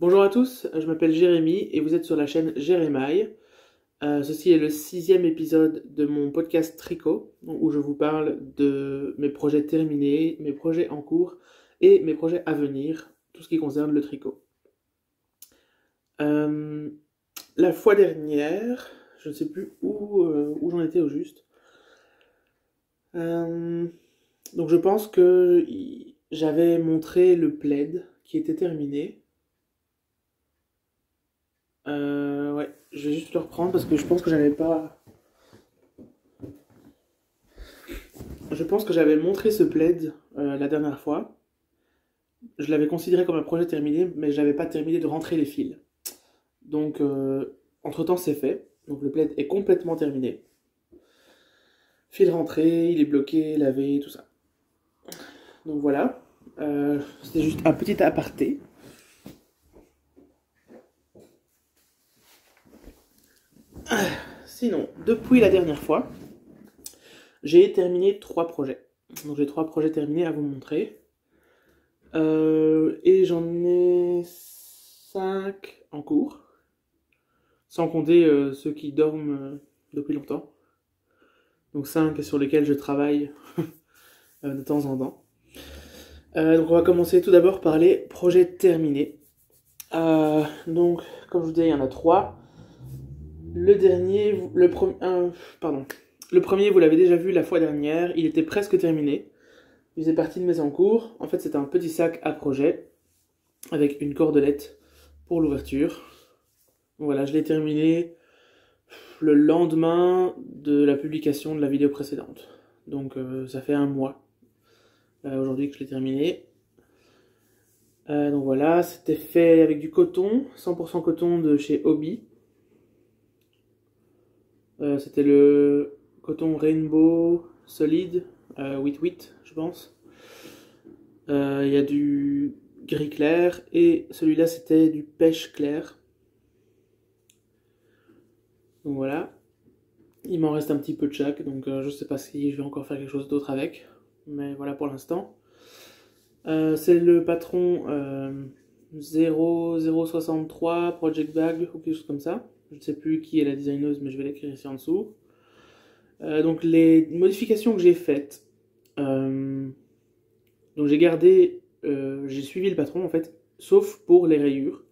Bonjour à tous, je m'appelle Jérémy et vous êtes sur la chaîne Jérémaille. Ceci est le 6e épisode de mon podcast Tricot, où je vous parle de mes projets terminés, mes projets en cours et mes projets à venir, tout ce qui concerne le tricot. La fois dernière, je ne sais plus où j'en étais au juste. Donc je pense que j'avais montré le plaid qui était terminé. Ouais, je vais juste le reprendre parce que je pense que j'avais pas. Je pense que j'avais montré ce plaid la dernière fois. Je l'avais considéré comme un projet terminé, mais j'avais pas terminé de rentrer les fils. Donc, entre-temps, c'est fait. Donc, le plaid est complètement terminé. Fil rentré, il est bloqué, lavé, tout ça. Donc voilà. C'était juste un petit aparté. Sinon, depuis la dernière fois, j'ai terminé 3 projets. Donc j'ai 3 projets terminés à vous montrer. Et j'en ai 5 en cours. Sans compter ceux qui dorment depuis longtemps. Donc 5 sur lesquels je travaille de temps en temps. Donc on va commencer tout d'abord par les projets terminés. Donc, comme je vous disais, il y en a 3. Le premier, vous l'avez déjà vu la fois dernière, il était presque terminé. Il faisait partie de mes en cours. En fait, c'était un petit sac à projet avec une cordelette pour l'ouverture. Voilà, je l'ai terminé le lendemain de la publication de la vidéo précédente. Donc, ça fait un mois aujourd'hui que je l'ai terminé. Donc voilà, c'était fait avec du coton, 100% coton de chez Hobby. C'était le coton Rainbow Solid, 8 je pense. Il y a du gris clair et celui-là c'était du pêche clair. Donc voilà. Il m'en reste un petit peu de chaque, donc je sais pas si je vais encore faire quelque chose d'autre avec. Mais voilà pour l'instant. C'est le patron 0063 Project Bag ou quelque chose comme ça. Je ne sais plus qui est la designeuse, mais je vais l'écrire ici en dessous. Donc les modifications que j'ai faites. Donc j'ai suivi le patron en fait, sauf pour les rayures.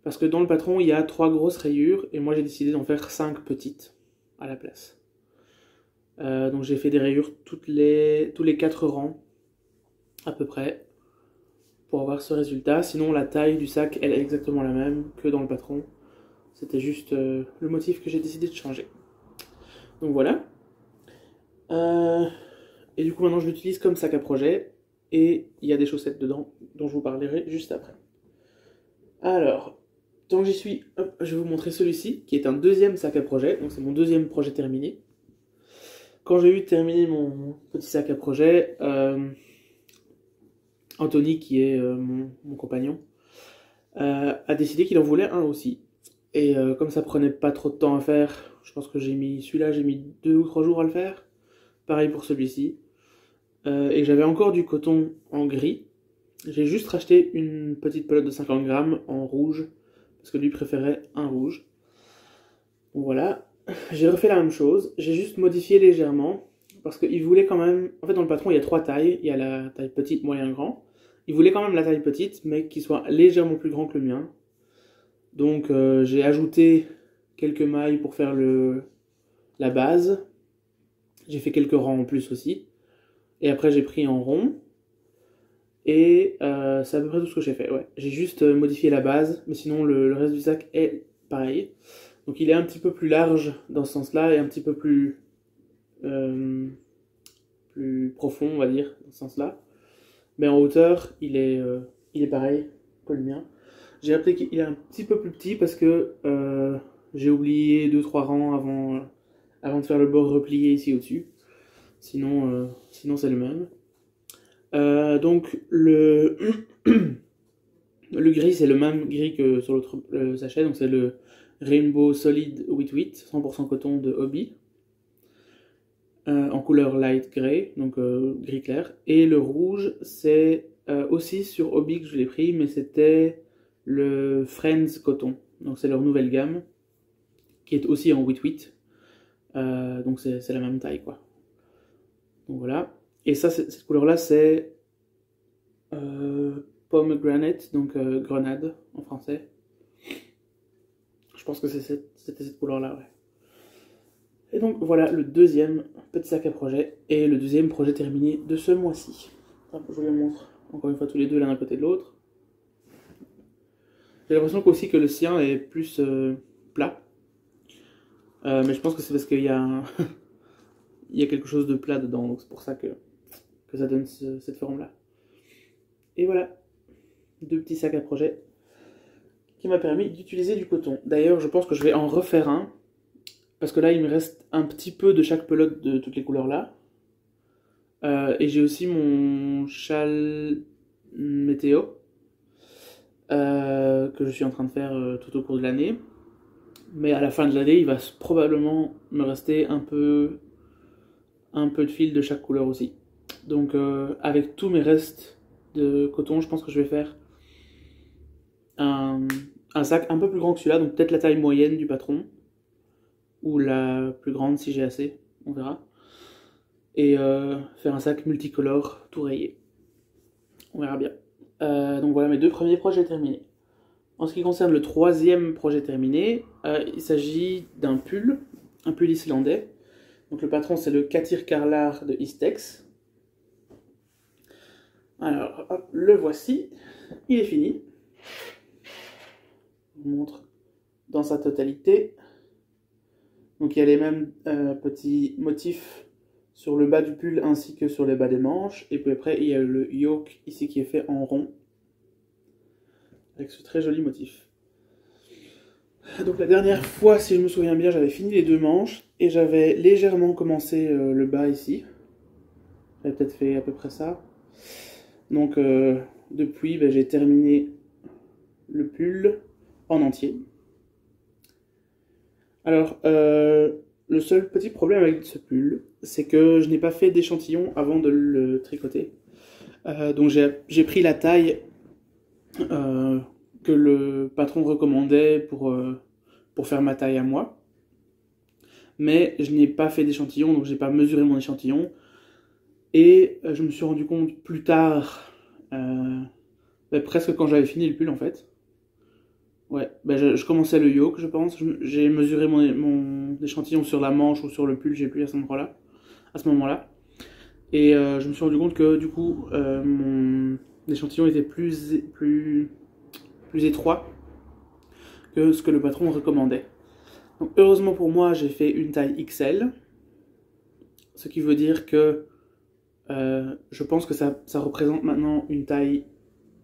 Parce que dans le patron, il y a 3 grosses rayures, et moi j'ai décidé d'en faire 5 petites à la place. Donc j'ai fait des rayures tous les 4 rangs, à peu près, pour avoir ce résultat. Sinon, la taille du sac, elle est exactement la même que dans le patron. C'était juste le motif que j'ai décidé de changer. Donc voilà. Et du coup, maintenant, je l'utilise comme sac à projet. Et il y a des chaussettes dedans, dont je vous parlerai juste après. Alors, tant que j'y suis, hop, je vais vous montrer celui-ci, qui est un deuxième sac à projet. Donc c'est mon deuxième projet terminé. Quand j'ai eu terminé mon petit sac à projet, Anthony, qui est mon compagnon, a décidé qu'il en voulait un aussi. Et comme ça prenait pas trop de temps à faire, je pense que celui-là, j'ai mis 2 ou 3 jours à le faire. Pareil pour celui-ci. Et j'avais encore du coton en gris. J'ai juste racheté une petite pelote de 50 grammes en rouge, parce que lui préférait un rouge. Donc voilà, j'ai refait la même chose, j'ai juste modifié légèrement, parce qu'il voulait quand même... En fait, dans le patron, il y a 3 tailles, il y a la taille petite, moyen, grand. Il voulait quand même la taille petite, mais qui soit légèrement plus grand que le mien. Donc j'ai ajouté quelques mailles pour faire la base. J'ai fait quelques rangs en plus aussi. Et après, j'ai pris en rond. Et c'est à peu près tout ce que j'ai fait, ouais. J'ai juste modifié la base, mais sinon le reste du sac est pareil. Donc il est un petit peu plus large dans ce sens-là et un petit peu plus profond, on va dire, dans ce sens-là. Mais en hauteur, il est pareil que le mien. J'ai appris qu'il est un petit peu plus petit parce que j'ai oublié 2-3 rangs avant de faire le bord replié ici au-dessus. Sinon c'est le même. Donc le gris, c'est le même gris que sur l'autre sachet, donc c'est le Rainbow Solid 8 100% coton de Hobby, en couleur light grey, donc gris clair. Et le rouge, c'est aussi sur Hobby que je l'ai pris, mais c'était le Friends Coton. Donc c'est leur nouvelle gamme, qui est aussi en 8-8. Donc c'est la même taille, quoi. Donc voilà. Et ça, cette couleur-là, c'est pomegranate, donc grenade en français. Je pense que c'était cette couleur-là, ouais. Et donc voilà le deuxième petit sac à projet et le deuxième projet terminé de ce mois-ci. Je vous les montre encore une fois tous les deux l'un à côté de l'autre. J'ai l'impression aussi que le sien est plus plat. Mais je pense que c'est parce qu'il y a il y a quelque chose de plat dedans, donc c'est pour ça que ça donne cette forme-là. Et voilà, deux petits sacs à projet qui m'a permis d'utiliser du coton. D'ailleurs, je pense que je vais en refaire un, parce que là, il me reste un petit peu de chaque pelote de toutes les couleurs là. Et j'ai aussi mon châle météo, que je suis en train de faire tout au cours de l'année. Mais à la fin de l'année, il va probablement me rester un peu de fil de chaque couleur aussi. Donc avec tous mes restes de coton, je pense que je vais faire un sac un peu plus grand que celui-là, donc peut-être la taille moyenne du patron, ou la plus grande si j'ai assez, on verra. Et faire un sac multicolore tout rayé. On verra bien. Donc voilà mes deux premiers projets terminés. En ce qui concerne le troisième projet terminé, il s'agit d'un pull, un pull islandais. Donc le patron c'est le Katir Karlar de Istex. Alors hop, le voici, il est fini. Je vous montre dans sa totalité. Donc il y a les mêmes petits motifs sur le bas du pull ainsi que sur les bas des manches. Et puis après il y a le yoke ici qui est fait en rond, avec ce très joli motif. Donc la dernière fois, si je me souviens bien, j'avais fini les deux manches et j'avais légèrement commencé le bas ici. J'avais peut-être fait à peu près ça. Donc depuis, j'ai terminé le pull en entier. Alors, le seul petit problème avec ce pull, c'est que je n'ai pas fait d'échantillon avant de le tricoter. Donc j'ai pris la taille que le patron recommandait pour faire ma taille à moi. Mais je n'ai pas fait d'échantillon, donc j'ai pas mesuré mon échantillon. Et je me suis rendu compte plus tard, presque quand j'avais fini le pull en fait. Ouais, je commençais le yoke, je pense. J'ai mesuré mon échantillon sur la manche ou sur le pull, j'ai plus à ce moment-là. Et je me suis rendu compte que du coup, mon échantillon était plus étroit que ce que le patron recommandait. Donc heureusement pour moi, j'ai fait une taille XL. Ce qui veut dire que je pense que ça représente maintenant une taille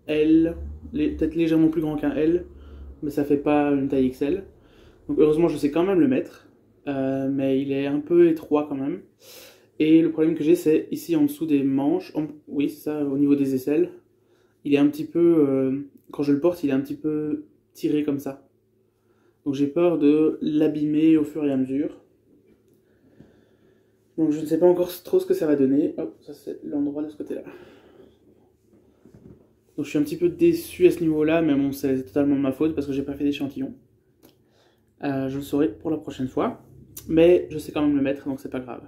L, peut-être légèrement plus grand qu'un L, mais ça fait pas une taille XL. Donc heureusement je sais quand même le mettre, mais il est un peu étroit quand même. Et le problème que j'ai c'est ici en dessous des manches, oui c'est ça, au niveau des aisselles, il est un petit peu, quand je le porte il est un petit peu tiré comme ça. Donc j'ai peur de l'abîmer au fur et à mesure. Donc je ne sais pas encore trop ce que ça va donner. Hop, ça c'est l'endroit de ce côté-là. Donc je suis un petit peu déçu à ce niveau-là, mais bon, c'est totalement de ma faute parce que j'ai pas fait d'échantillon. Je le saurai pour la prochaine fois, mais je sais quand même le mettre, donc c'est pas grave.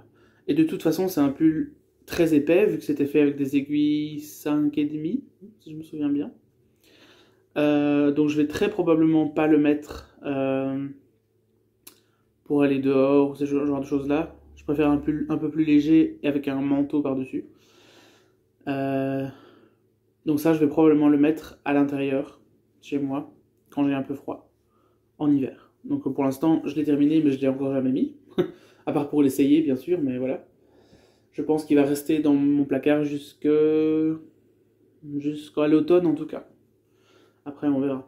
Et de toute façon, c'est un pull très épais, vu que c'était fait avec des aiguilles 5,5, si je me souviens bien. Donc je vais très probablement pas le mettre pour aller dehors, ou ce genre de choses-là. Je préfère un pull un peu plus léger et avec un manteau par-dessus. Donc ça, je vais probablement le mettre à l'intérieur, chez moi, quand j'ai un peu froid, en hiver. Donc pour l'instant, je l'ai terminé, mais je l'ai encore jamais mis. À part pour l'essayer, bien sûr, mais voilà. Je pense qu'il va rester dans mon placard jusqu'à l'automne, en tout cas. Après, on verra.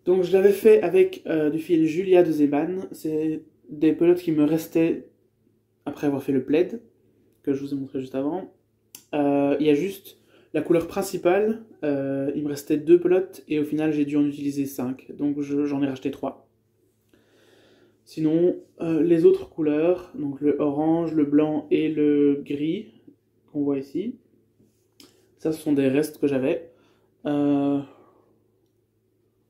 Donc je l'avais fait avec du fil Julia de Zeban. C'est des pelotes qui me restaient après avoir fait le plaid, que je vous ai montré juste avant. Il y a juste la couleur principale, il me restait 2 pelotes et au final j'ai dû en utiliser 5, donc j'en ai racheté 3. Sinon, les autres couleurs, donc le orange, le blanc et le gris, qu'on voit ici, ça ce sont des restes que j'avais.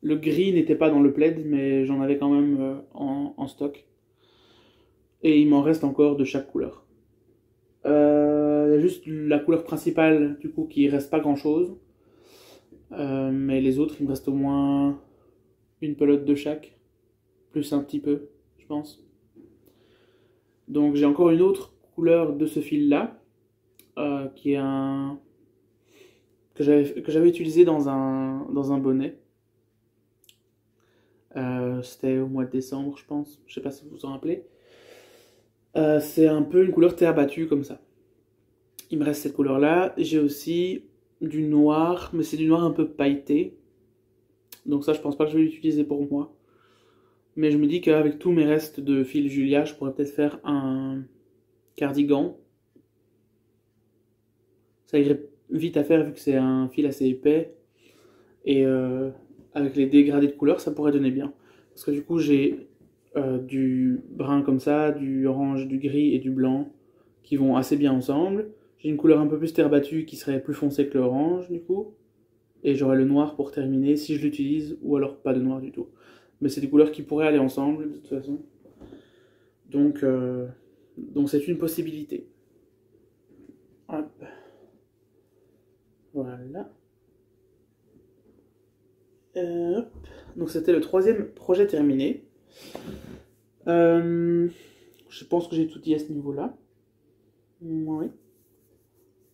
Le gris n'était pas dans le plaid, mais j'en avais quand même en stock. Et il m'en reste encore de chaque couleur. Il y a juste la couleur principale, du coup, qui reste pas grand chose. Mais les autres, il me reste au moins une pelote de chaque. Plus un petit peu, je pense. Donc j'ai encore une autre couleur de ce fil-là, qui est un que j'avais utilisé dans un bonnet. C'était au mois de décembre, je pense. Je sais pas si vous vous en rappelez. C'est un peu une couleur terre battue comme ça. Il me reste cette couleur-là. J'ai aussi du noir, mais c'est du noir un peu pailleté. Donc ça, je pense pas que je vais l'utiliser pour moi. Mais je me dis qu'avec tous mes restes de fil Julia, je pourrais peut-être faire un cardigan. Ça irait vite à faire vu que c'est un fil assez épais. Et avec les dégradés de couleurs, ça pourrait donner bien. Parce que du coup, j'ai du brun comme ça, du orange, du gris et du blanc qui vont assez bien ensemble. J'ai une couleur un peu plus terre battue qui serait plus foncée que l'orange du coup. Et j'aurai le noir pour terminer si je l'utilise, ou alors pas de noir du tout. Mais c'est des couleurs qui pourraient aller ensemble de toute façon. Donc c'est une possibilité. Hop. Voilà. Hop. Donc c'était le troisième projet terminé. Je pense que j'ai tout dit à ce niveau-là. Oui.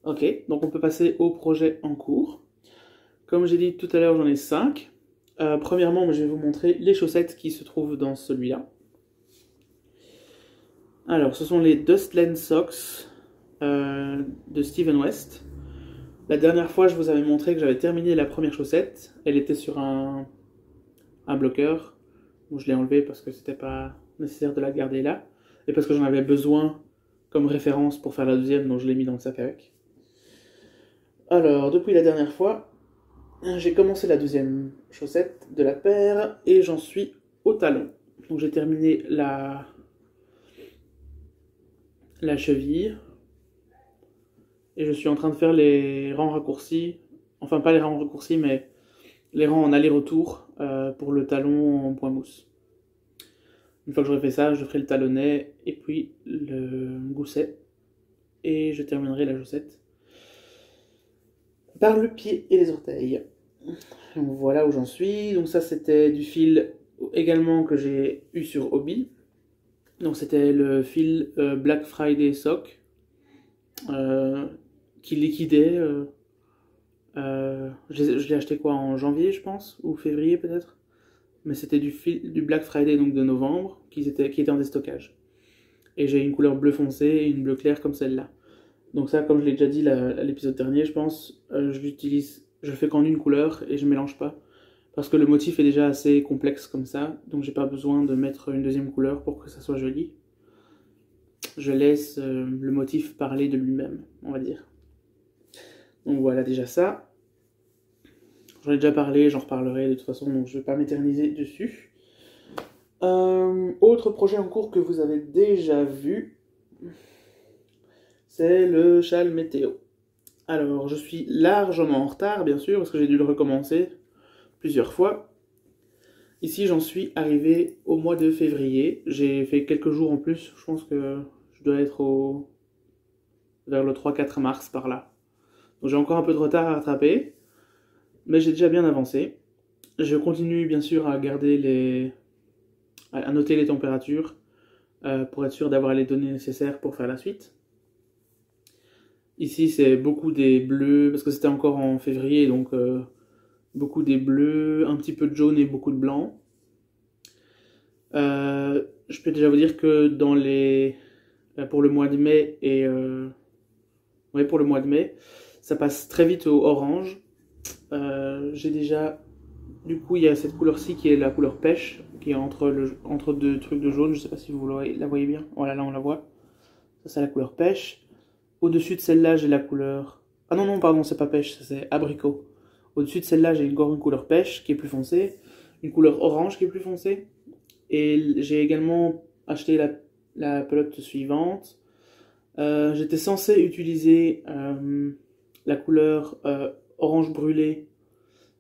Ok, donc on peut passer au projet en cours. Comme j'ai dit tout à l'heure, j'en ai 5. Premièrement, je vais vous montrer les chaussettes qui se trouvent dans celui-là. Alors, ce sont les Dustland Socks de Steven West. La dernière fois, je vous avais montré que j'avais terminé la première chaussette. Elle était sur un bloqueur. Bon, je l'ai enlevé parce que c'était pas nécessaire de la garder là. Et parce que j'en avais besoin comme référence pour faire la deuxième, donc je l'ai mis dans le sac avec. Alors, depuis la dernière fois, j'ai commencé la deuxième chaussette de la paire et j'en suis au talon. Donc j'ai terminé la cheville et je suis en train de faire les rangs raccourcis. Enfin, pas les rangs raccourcis, mais les rangs en aller-retour pour le talon en point mousse. Une fois que j'aurai fait ça, je ferai le talonnet et puis le gousset. Et je terminerai la chaussette par le pied et les orteils. Donc voilà où j'en suis. Donc ça c'était du fil également que j'ai eu sur Hobby. Donc c'était le fil Black Friday Sock qui liquidait. Je l'ai acheté quoi en janvier je pense ou février peut-être. Mais c'était du fil du Black Friday donc de novembre qui était en déstockage. Et j'ai une couleur bleu foncé et une bleu clair comme celle-là. Donc ça, comme je l'ai déjà dit à l'épisode dernier, je pense, je le fais qu'en une couleur et je mélange pas. Parce que le motif est déjà assez complexe comme ça, donc j'ai pas besoin de mettre une deuxième couleur pour que ça soit joli. Je laisse le motif parler de lui-même, on va dire. Donc voilà déjà ça. J'en ai déjà parlé, j'en reparlerai de toute façon, donc je vais pas m'éterniser dessus. Autre projet en cours que vous avez déjà vu, c'est le châle météo. Alors, je suis largement en retard, bien sûr, parce que j'ai dû le recommencer plusieurs fois. Ici, j'en suis arrivé au mois de février. J'ai fait quelques jours en plus. Je pense que je dois être vers le 3-4 mars, par là. Donc j'ai encore un peu de retard à rattraper, mais j'ai déjà bien avancé. Je continue, bien sûr, à noter les températures pour être sûr d'avoir les données nécessaires pour faire la suite. Ici, c'est beaucoup des bleus, parce que c'était encore en février, donc beaucoup des bleus, un petit peu de jaune et beaucoup de blanc. Je peux déjà vous dire que pour le mois de mai pour le mois de mai, ça passe très vite au orange. J'ai déjà, du coup, il y a cette couleur-ci qui est la couleur pêche, qui est entre deux trucs de jaune. Je sais pas si vous la voyez bien. Voilà, là on la voit. Ça, c'est la couleur pêche. Au-dessus de celle-là, j'ai la couleur... Ah non, pardon, c'est pas pêche, c'est abricot. Au-dessus de celle-là, j'ai encore une couleur pêche qui est plus foncée, une couleur orange qui est plus foncée. Et j'ai également acheté la pelote suivante. J'étais censé utiliser la couleur orange brûlé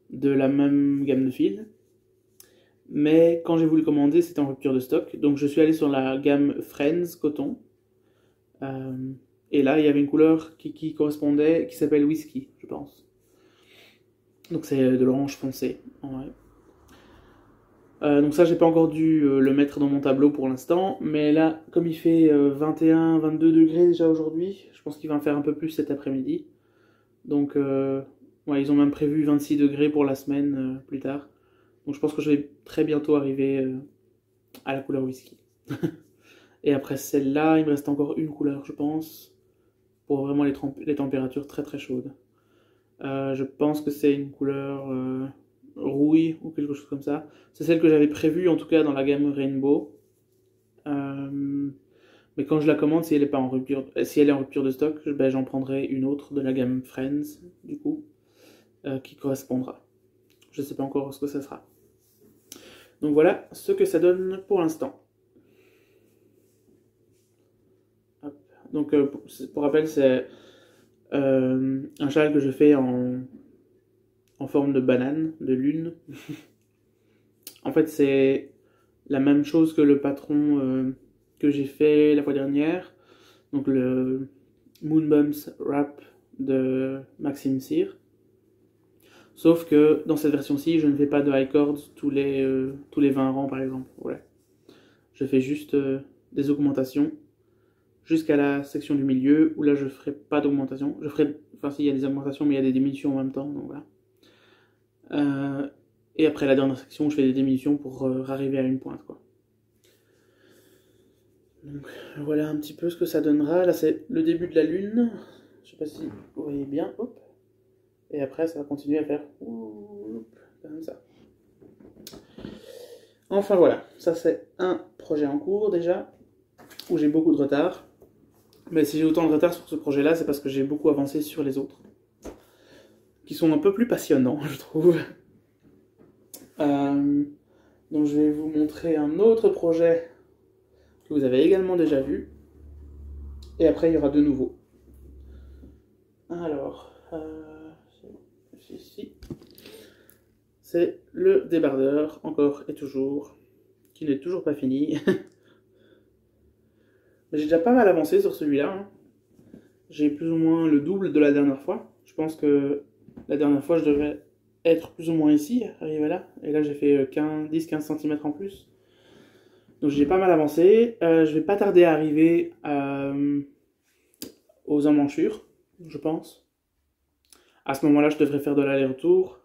de la même gamme de fils. Mais quand j'ai voulu le commander, c'était en rupture de stock. Donc je suis allé sur la gamme Friends coton. Et là, il y avait une couleur qui correspondait, qui s'appelle Whisky, je pense. Donc c'est de l'orange foncé, en vrai. Donc ça, j'ai pas encore dû le mettre dans mon tableau pour l'instant, mais là, comme il fait 21-22 degrés déjà aujourd'hui, je pense qu'il va en faire un peu plus cet après-midi. Donc, ouais, ils ont même prévu 26 degrés pour la semaine plus tard. Donc je pense que je vais très bientôt arriver à la couleur whisky. Et après celle-là, il me reste encore une couleur, je pense, pour vraiment les températures très très chaudes. Je pense que c'est une couleur rouille ou quelque chose comme ça. C'est celle que j'avais prévue en tout cas dans la gamme Rainbow. Mais quand je la commande, si elle est pas en rupture, si elle est en rupture de stock, ben, j'en prendrai une autre de la gamme Friends du coup, qui correspondra. Je sais pas encore ce que ça sera. Donc voilà ce que ça donne pour l'instant. Donc pour rappel, c'est un châle que je fais en forme de banane, de lune. En fait, c'est la même chose que le patron que j'ai fait la fois dernière. Donc le Moonbumps Wrap de Maxime Cyr. Sauf que dans cette version-ci, je ne fais pas de high chords tous les 20 rangs par exemple. Ouais. Je fais juste des augmentations jusqu'à la section du milieu où là je ferai pas d'augmentation. Enfin si, il y a des augmentations mais il y a des diminutions en même temps. Donc voilà. Et après la dernière section, je fais des diminutions pour arriver à une pointe, quoi. Donc voilà un petit peu ce que ça donnera. Là c'est le début de la lune. Je sais pas si vous voyez bien. Hop. Et après ça va continuer à faire comme ça. Enfin voilà, ça c'est un projet en cours déjà, où j'ai beaucoup de retard. Mais si j'ai autant de retard sur ce projet-là, c'est parce que j'ai beaucoup avancé sur les autres, qui sont un peu plus passionnants, je trouve. Donc je vais vous montrer un autre projet que vous avez également déjà vu. Et après, il y aura de nouveaux. Alors, ici, c'est le débardeur, encore et toujours, qui n'est toujours pas fini. Mais j'ai déjà pas mal avancé sur celui-là. Hein. J'ai plus ou moins le double de la dernière fois. Je pense que la dernière fois, je devais être plus ou moins ici, arrivé là. Et là, j'ai fait 10-15 cm en plus. Donc j'ai pas mal avancé. Je vais pas tarder à arriver aux emmanchures, je pense. À ce moment-là, je devrais faire de l'aller-retour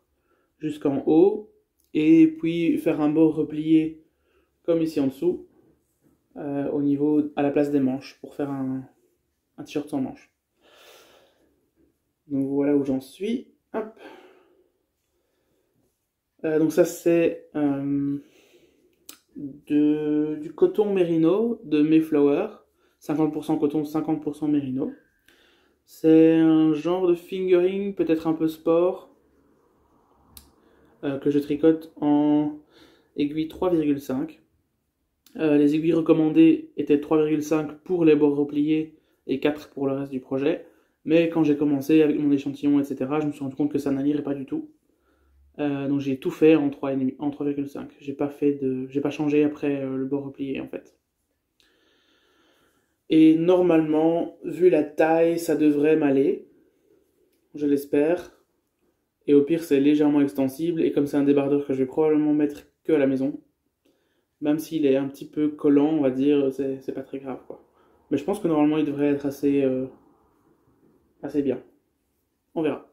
jusqu'en haut. Et puis faire un bord replié comme ici en dessous. Au niveau, à la place des manches. Pour faire un t-shirt sans manches. Donc voilà où j'en suis. Hop. Donc ça c'est du coton mérino de Mayflower, 50% coton, 50% mérino. C'est un genre de fingering, peut-être un peu sport, que je tricote en aiguille 3,5. Les aiguilles recommandées étaient 3,5 pour les bords repliés et 4 pour le reste du projet. Mais quand j'ai commencé avec mon échantillon, etc., je me suis rendu compte que ça n'allirait pas du tout. Donc j'ai tout fait en 3,5. J'ai pas changé après le bord replié en fait. Et normalement, vu la taille, ça devrait m'aller. Je l'espère. Et au pire, c'est légèrement extensible. Et comme c'est un débardeur que je vais probablement mettre que à la maison, même s'il est un petit peu collant, on va dire, c'est pas très grave, quoi. Mais je pense que normalement, il devrait être assez bien. On verra.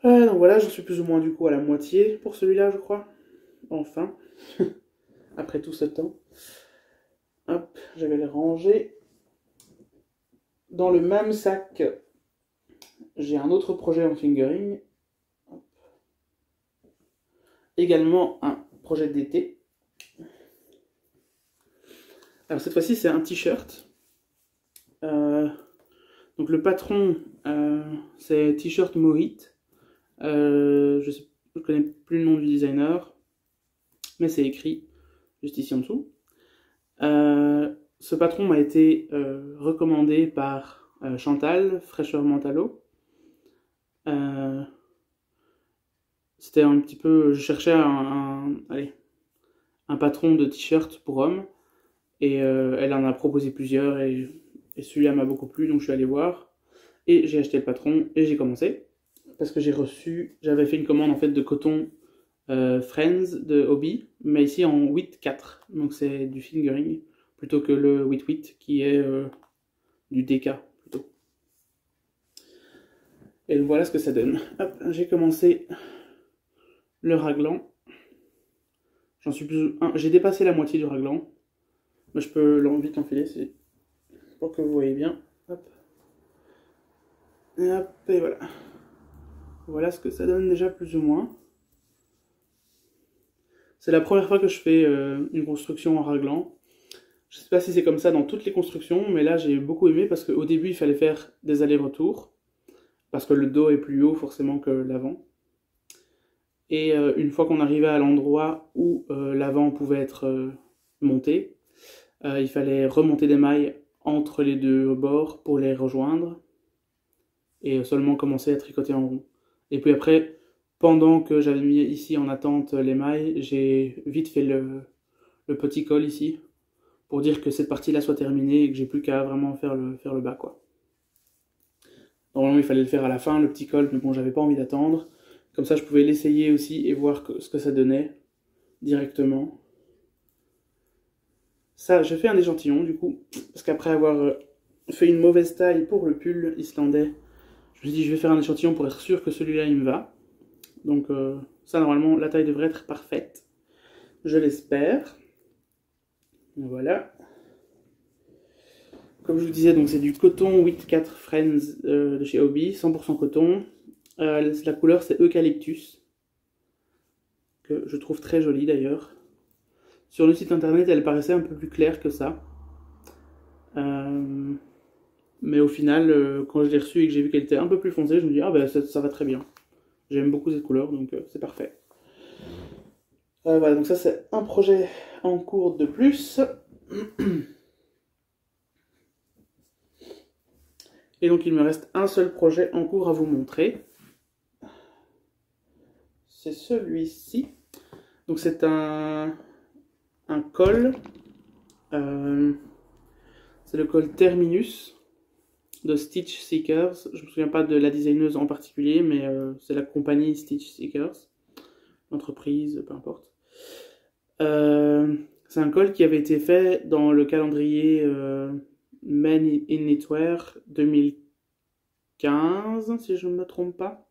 Donc voilà, j'en suis plus ou moins du coup à la moitié pour celui-là, je crois. Enfin, après tout ce temps. Hop, je vais les ranger. Dans le même sac, j'ai un autre projet en fingering. Hop. Également un projet d'été. Alors cette fois-ci, c'est un t-shirt. Donc le patron, c'est T-shirt Morit. Je connais plus le nom du designer, mais c'est écrit juste ici en dessous. Ce patron m'a été recommandé par Chantal, fraîcheur Mentalo. C'était un petit peu... Je cherchais allez, un patron de t-shirt pour hommes. Et elle en a proposé plusieurs et celui-là m'a beaucoup plu, donc je suis allé voir. Et j'ai acheté le patron et j'ai commencé. Parce que j'avais fait une commande en fait de coton Friends de Hobby, mais ici en 8-4. Donc c'est du fingering plutôt que le 8-8 qui est du DK plutôt. Et voilà ce que ça donne. Hop, j'ai commencé le raglan. J'ai dépassé la moitié du raglan. Mais je peux vite l'enfiler, c'est pour que vous voyez bien. Hop. Et hop, et voilà. Voilà ce que ça donne déjà plus ou moins. C'est la première fois que je fais une construction en raglan. Je sais pas si c'est comme ça dans toutes les constructions, mais là j'ai beaucoup aimé parce qu'au début il fallait faire des allers-retours. Parce que le dos est plus haut forcément que l'avant. Et une fois qu'on arrivait à l'endroit où l'avant pouvait être monté, il fallait remonter des mailles entre les deux bords pour les rejoindre. Et seulement commencer à tricoter en rond. Et puis après, pendant que j'avais mis ici en attente les mailles, j'ai vite fait le petit col ici, pour dire que cette partie-là soit terminée et que j'ai plus qu'à vraiment faire le bas, quoi. Normalement, il fallait le faire à la fin, le petit col, mais bon, j'avais pas envie d'attendre. Comme ça, je pouvais l'essayer aussi et voir ce que ça donnait directement. Ça, je fais un échantillon, du coup, parce qu'après avoir fait une mauvaise taille pour le pull islandais, je me suis dit, je vais faire un échantillon pour être sûr que celui-là, il me va. Donc ça, normalement, la taille devrait être parfaite. Je l'espère. Voilà. Comme je vous disais, donc c'est du coton 8-4 Friends de chez Hobby, 100% coton. La couleur, c'est Eucalyptus, que je trouve très jolie d'ailleurs. Sur le site internet, elle paraissait un peu plus claire que ça. Mais au final, quand je l'ai reçue et que j'ai vu qu'elle était un peu plus foncée, je me dis, ah ben ça va très bien. J'aime beaucoup cette couleur, donc c'est parfait. Voilà, donc ça c'est un projet en cours de plus. Et donc il me reste un seul projet en cours à vous montrer. C'est celui-ci. Donc c'est un col. C'est le col Terminus de Stitch Seekers. Je me souviens pas de la designeuse en particulier, mais c'est la compagnie Stitch Seekers. L'entreprise, peu importe. C'est un col qui avait été fait dans le calendrier Men in Knitwear 2015, si je ne me trompe pas.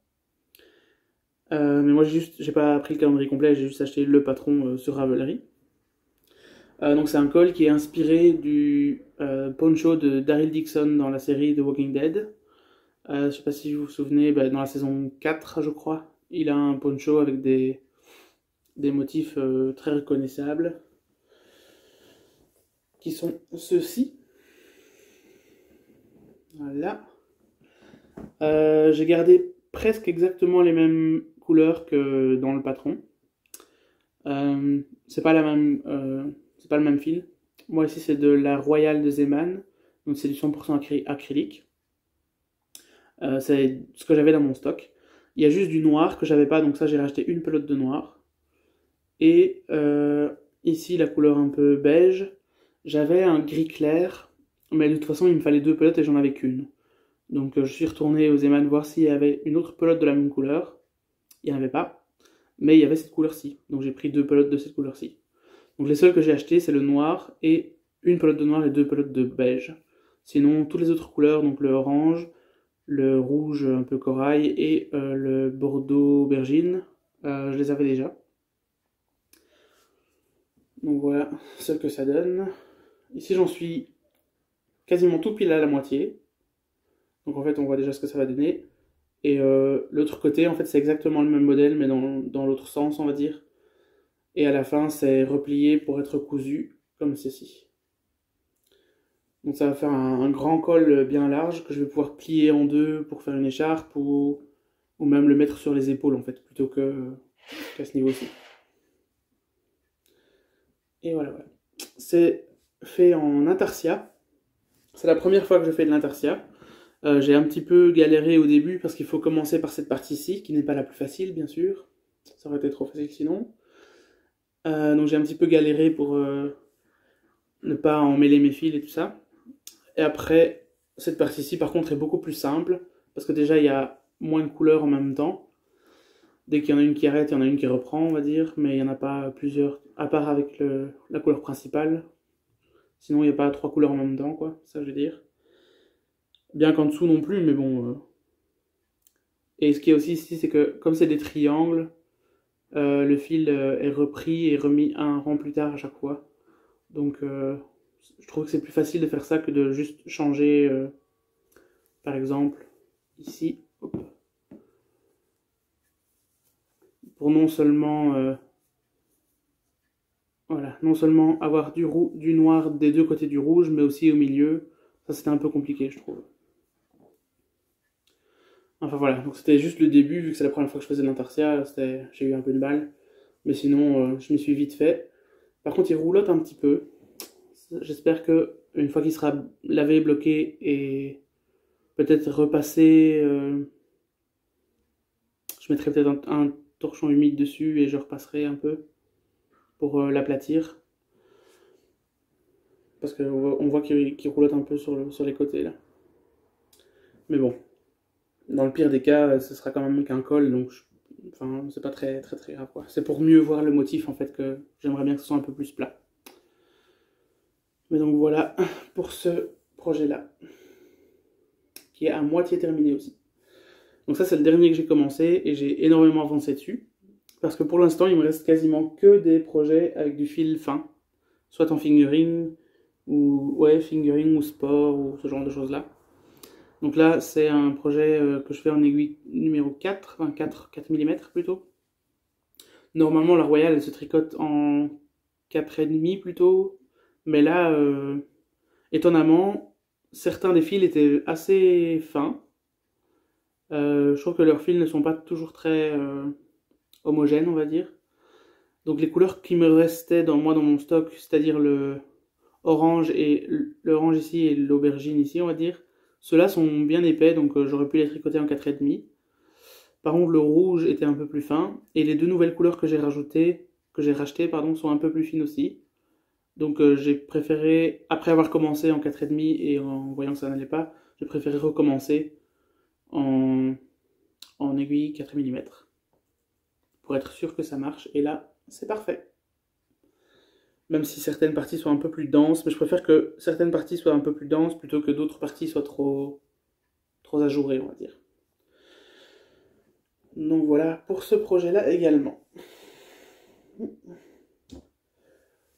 Mais moi j'ai pas pris le calendrier complet, j'ai juste acheté le patron sur Ravelry. Donc c'est un col qui est inspiré du poncho de Daryl Dixon dans la série The Walking Dead. Je sais pas si vous vous souvenez, dans la saison 4 je crois, il a un poncho avec des motifs très reconnaissables, qui sont ceux-ci. Voilà. J'ai gardé presque exactement les mêmes couleurs que dans le patron. C'est pas le même fil. Moi ici c'est de la Royal de Zeman, donc c'est du 100% acrylique. C'est ce que j'avais dans mon stock. Il y a juste du noir que j'avais pas, donc ça j'ai racheté une pelote de noir. Et ici la couleur un peu beige. J'avais un gris clair, mais de toute façon il me fallait deux pelotes et j'en avais qu'une. Donc je suis retourné aux Zeman voir s'il y avait une autre pelote de la même couleur. Il n'y en avait pas, mais il y avait cette couleur-ci. Donc j'ai pris deux pelotes de cette couleur-ci. Donc les seules que j'ai achetées, c'est le noir et une pelote de noir et deux pelotes de beige. Sinon, toutes les autres couleurs, donc le orange, le rouge un peu corail et le bordeaux aubergine, je les avais déjà. Donc voilà ce que ça donne. Ici j'en suis quasiment tout pile à la moitié. Donc en fait on voit déjà ce que ça va donner. Et l'autre côté en fait c'est exactement le même modèle mais dans l'autre sens on va dire. Et à la fin c'est replié pour être cousu comme ceci. Donc ça va faire un grand col bien large que je vais pouvoir plier en deux pour faire une écharpe ou même le mettre sur les épaules en fait plutôt qu'à ce niveau-ci. Et voilà. C'est fait en intarsia. C'est la première fois que je fais de l'intarsia. J'ai un petit peu galéré au début parce qu'il faut commencer par cette partie-ci qui n'est pas la plus facile bien sûr. Ça aurait été trop facile sinon. Donc j'ai un petit peu galéré pour ne pas emmêler mes fils et tout ça. Et après, cette partie-ci, par contre, est beaucoup plus simple, parce que déjà, il y a moins de couleurs en même temps. Dès qu'il y en a une qui arrête, il y en a une qui reprend, on va dire, mais il n'y en a pas plusieurs, à part avec la couleur principale. Sinon, il n'y a pas trois couleurs en même temps, quoi, ça je veux dire. Bien qu'en dessous non plus, mais bon. Et ce qui est aussi ici, c'est que comme c'est des triangles, le fil est repris et remis un rang plus tard à chaque fois. Donc, je trouve que c'est plus facile de faire ça que de juste changer, par exemple, ici, hop, pour non seulement, voilà, non seulement avoir du noir des deux côtés du rouge, mais aussi au milieu. Ça, c'était un peu compliqué, je trouve. Enfin voilà, donc c'était juste le début, vu que c'est la première fois que je faisais de l'intarsia, j'ai eu un peu de balle. Mais sinon, je m'y suis vite fait. Par contre, il roulotte un petit peu. J'espère que une fois qu'il sera lavé, bloqué et peut-être repassé, je mettrai peut-être un torchon humide dessus et je repasserai un peu pour l'aplatir. Parce qu'on voit qu'il roulotte un peu sur les côtés là. Mais bon, dans le pire des cas, ce sera quand même qu'un col, donc enfin, c'est pas très grave quoi. C'est pour mieux voir le motif en fait que j'aimerais bien que ce soit un peu plus plat. Mais donc voilà pour ce projet là, qui est à moitié terminé aussi. Donc ça c'est le dernier que j'ai commencé et j'ai énormément avancé dessus. Parce que pour l'instant il me reste quasiment que des projets avec du fil fin. Soit en fingering, ou ouais, fingering ou sport, ou ce genre de choses là. Donc là c'est un projet que je fais en aiguille numéro 4, enfin 4 mm plutôt. Normalement la Royale elle se tricote en 4,5 plutôt. Mais là, étonnamment, certains des fils étaient assez fins. Je trouve que leurs fils ne sont pas toujours très homogènes, on va dire. Donc les couleurs qui me restaient dans mon stock, c'est-à-dire le orange et l'orange ici et l'aubergine ici, on va dire, ceux-là sont bien épais, donc j'aurais pu les tricoter en 4,5. Par contre, le rouge était un peu plus fin, et les deux nouvelles couleurs que j'ai rachetées, pardon, sont un peu plus fines aussi. Donc j'ai préféré, après avoir commencé en 4,5 et en voyant que ça n'allait pas, j'ai préféré recommencer en, en aiguille 4 mm pour être sûr que ça marche. Et là, c'est parfait. Même si certaines parties sont un peu plus denses, mais je préfère que certaines parties soient un peu plus denses plutôt que d'autres parties soient trop ajourées, on va dire. Donc voilà pour ce projet-là également.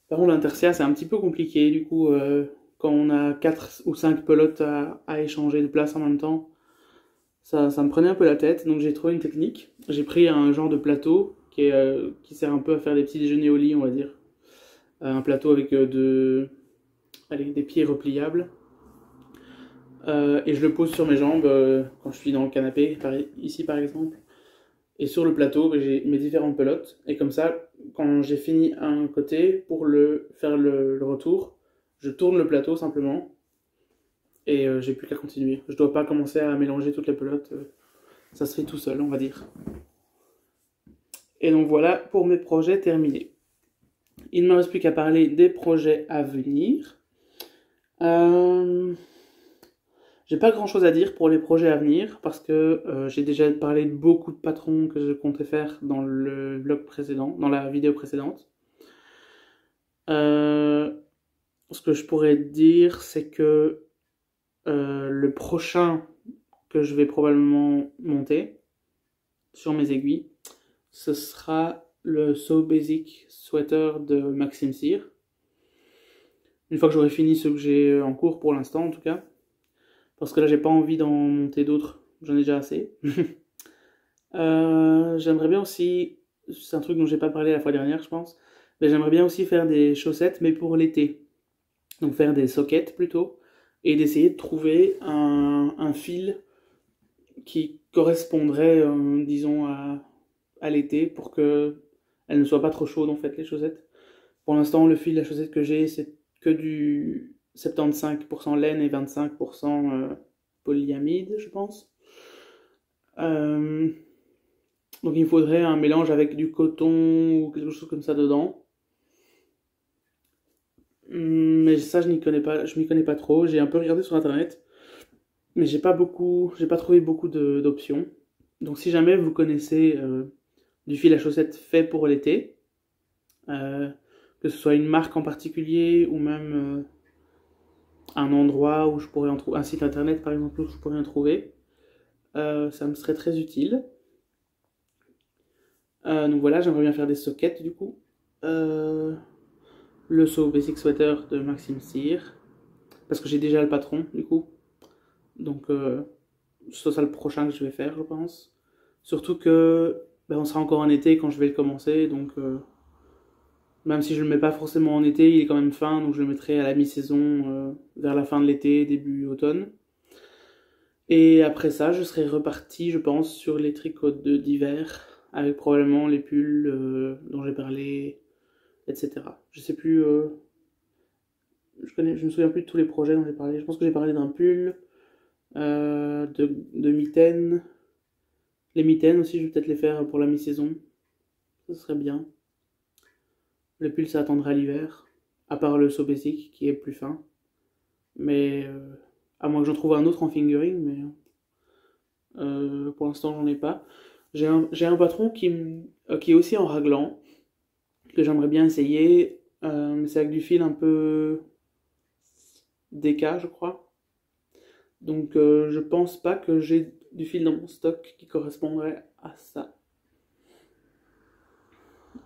Par contre, l'intercia, c'est un petit peu compliqué, du coup, quand on a 4 ou 5 pelotes à échanger de place en même temps, ça me prenait un peu la tête, donc j'ai trouvé une technique. J'ai pris un genre de plateau qui sert un peu à faire des petits déjeuners au lit, on va dire. Un plateau avec des pieds repliables. Et je le pose sur mes jambes quand je suis dans le canapé, ici par exemple. Et sur le plateau, j'ai mes différentes pelotes. Et comme ça, quand j'ai fini un côté, pour faire le retour, je tourne le plateau simplement. Et j'ai plus qu'à continuer. Je dois pas commencer à mélanger toutes les pelotes. Ça se fait tout seul, on va dire. Et donc voilà pour mes projets terminés. Il ne me reste plus qu'à parler des projets à venir. J'ai pas grand chose à dire pour les projets à venir parce que j'ai déjà parlé de beaucoup de patrons que je comptais faire dans le vlog précédent, dans la vidéo précédente. Ce que je pourrais dire, c'est que le prochain que je vais probablement monter sur mes aiguilles, ce sera le So Basic Sweater de Maxime Cyr. Une fois que j'aurai fini ceux que j'ai en cours pour l'instant en tout cas. Parce que là j'ai pas envie d'en monter d'autres, j'en ai déjà assez. J'aimerais bien aussi, c'est un truc dont j'ai pas parlé la fois dernière je pense, mais j'aimerais bien aussi faire des chaussettes mais pour l'été. Donc faire des sockets plutôt, et d'essayer de trouver un fil qui correspondrait, disons, à l'été pour que elles ne soient pas trop chaudes en fait les chaussettes. Pour l'instant le fil de la chaussette que j'ai c'est que du 75% laine et 25% polyamide je pense. Donc il me faudrait un mélange avec du coton ou quelque chose comme ça dedans. Mais ça, je m'y connais pas trop. J'ai un peu regardé sur internet, mais j'ai pas trouvé beaucoup d'options. Donc si jamais vous connaissez du fil à chaussettes fait pour l'été, euh, que ce soit une marque en particulier ou même un endroit où je pourrais en trouver, un site internet par exemple où je pourrais en trouver, ça me serait très utile. Donc voilà, j'aimerais bien faire des sockets du coup. Le seau Basic Sweater de Maxime Cyr, parce que j'ai déjà le patron du coup. Donc c'est ça le prochain que je vais faire, je pense. Surtout que ben, on sera encore en été quand je vais le commencer, donc même si je le mets pas forcément en été, il est quand même fin, donc je le mettrai à la mi-saison, vers la fin de l'été, début automne. Et après ça, je serai reparti, je pense, sur les tricots d'hiver, avec probablement les pulls dont j'ai parlé, etc. Je sais plus, je me souviens plus de tous les projets dont j'ai parlé. Je pense que j'ai parlé d'un pull, de mitaines. Les mitaines aussi, je vais peut-être les faire pour la mi-saison. Ça serait bien. Le pull, ça attendra l'hiver. À part le saut basic qui est plus fin. Mais à moins que j'en trouve un autre en fingering, mais pour l'instant, j'en ai pas. J'ai un patron qui est aussi en raglan, que j'aimerais bien essayer. Mais c'est avec du fil un peu DK, je crois. Donc je pense pas que j'ai du fil dans mon stock qui correspondrait à ça.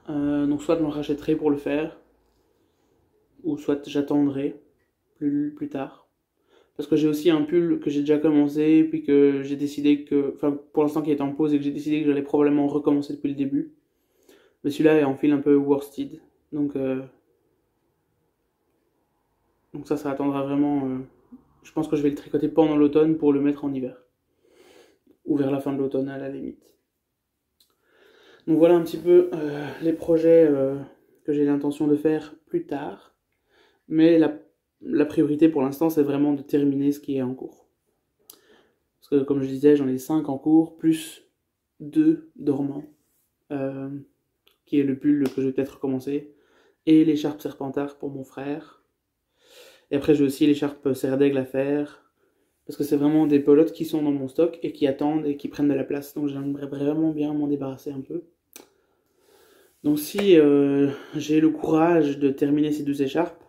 Donc soit je m'en rachèterai pour le faire, ou soit j'attendrai plus tard. Parce que j'ai aussi un pull que j'ai déjà commencé, puis que j'ai décidé que... Enfin, pour l'instant qui est en pause, et que j'ai décidé que j'allais probablement recommencer depuis le début. Mais celui-là est en fil un peu worsted. Donc ça attendra vraiment... je pense que je vais le tricoter pendant l'automne pour le mettre en hiver. Ou vers la fin de l'automne à la limite. Donc voilà un petit peu les projets que j'ai l'intention de faire plus tard. Mais la priorité pour l'instant, c'est vraiment de terminer ce qui est en cours. Parce que comme je disais, j'en ai 5 en cours, plus 2 dormants, qui est le pull que je vais peut-être recommencer, et l'écharpe serpentard pour mon frère. Et après, j'ai aussi l'écharpe serre d'aigle à faire, parce que c'est vraiment des pelotes qui sont dans mon stock et qui attendent et qui prennent de la place. Donc j'aimerais vraiment bien m'en débarrasser un peu. Donc si j'ai le courage de terminer ces 2 écharpes,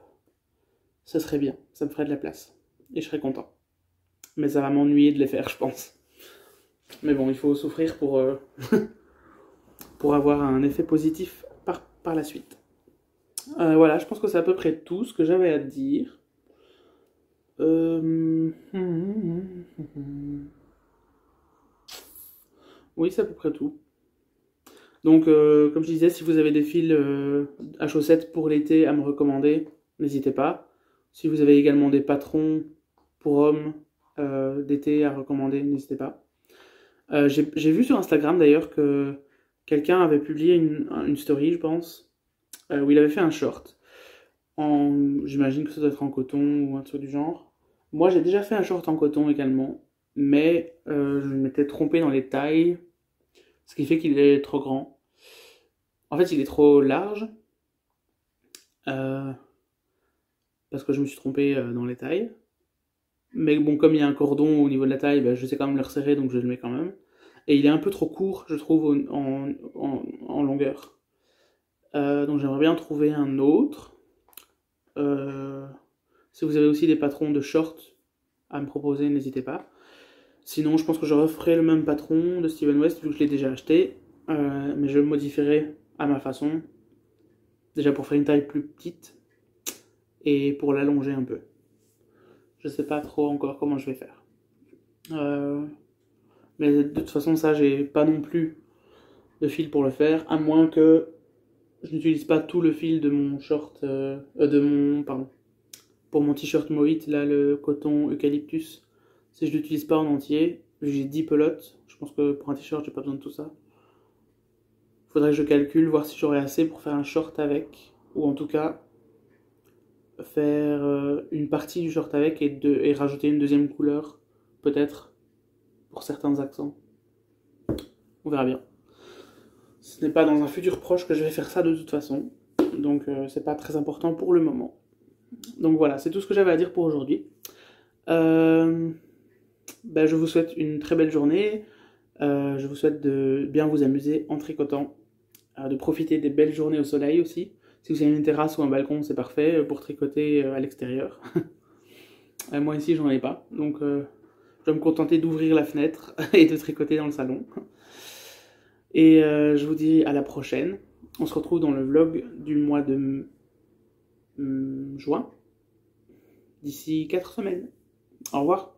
ça serait bien, ça me ferait de la place. Et je serais content. Mais ça va m'ennuyer de les faire, je pense. Mais bon, il faut souffrir pour avoir un effet positif par la suite. Voilà, je pense que c'est à peu près tout ce que j'avais à dire. Oui, c'est à peu près tout. Donc, comme je disais, si vous avez des fils à chaussettes pour l'été à me recommander, n'hésitez pas. Si vous avez également des patrons pour hommes d'été à recommander, n'hésitez pas. J'ai vu sur Instagram d'ailleurs que quelqu'un avait publié une story, je pense, où il avait fait un short. J'imagine que ça doit être en coton ou un truc du genre. Moi, j'ai déjà fait un short en coton également, mais je m'étais trompé dans les tailles, ce qui fait qu'il est trop grand. En fait, il est trop large, euh, parce que je me suis trompé dans les tailles. Mais bon, comme il y a un cordon au niveau de la taille, bah, je sais quand même le resserrer, donc je le mets quand même. Et il est un peu trop court, je trouve, en longueur. Donc j'aimerais bien trouver un autre. Si vous avez aussi des patrons de shorts à me proposer, n'hésitez pas. Sinon, je pense que je referai le même patron de Steven West, vu que je l'ai déjà acheté. Mais je le modifierai à ma façon. Déjà pour faire une taille plus petite. Et pour l'allonger un peu. Je sais pas trop encore comment je vais faire. Mais de toute façon, ça, j'ai pas non plus de fil pour le faire. À moins que je n'utilise pas tout le fil de mon short. Pardon. Pour mon t-shirt Mohit, là, le coton eucalyptus. Si je l'utilise pas en entier, j'ai 10 pelotes. Je pense que pour un t-shirt, j'ai pas besoin de tout ça. Faudrait que je calcule, voir si j'aurai assez pour faire un short avec. Ou en tout cas, faire une partie du short avec et rajouter une deuxième couleur, peut-être, pour certains accents. On verra bien. Ce n'est pas dans un futur proche que je vais faire ça de toute façon. Donc c'est pas très important pour le moment. Donc voilà, c'est tout ce que j'avais à dire pour aujourd'hui. Je vous souhaite une très belle journée. Je vous souhaite de bien vous amuser en tricotant, de profiter des belles journées au soleil aussi. Si vous avez une terrasse ou un balcon, c'est parfait pour tricoter à l'extérieur. Moi ici, j'en ai pas, donc je vais me contenter d'ouvrir la fenêtre et de tricoter dans le salon. Et je vous dis à la prochaine. On se retrouve dans le vlog du mois de juin, d'ici 4 semaines. Au revoir.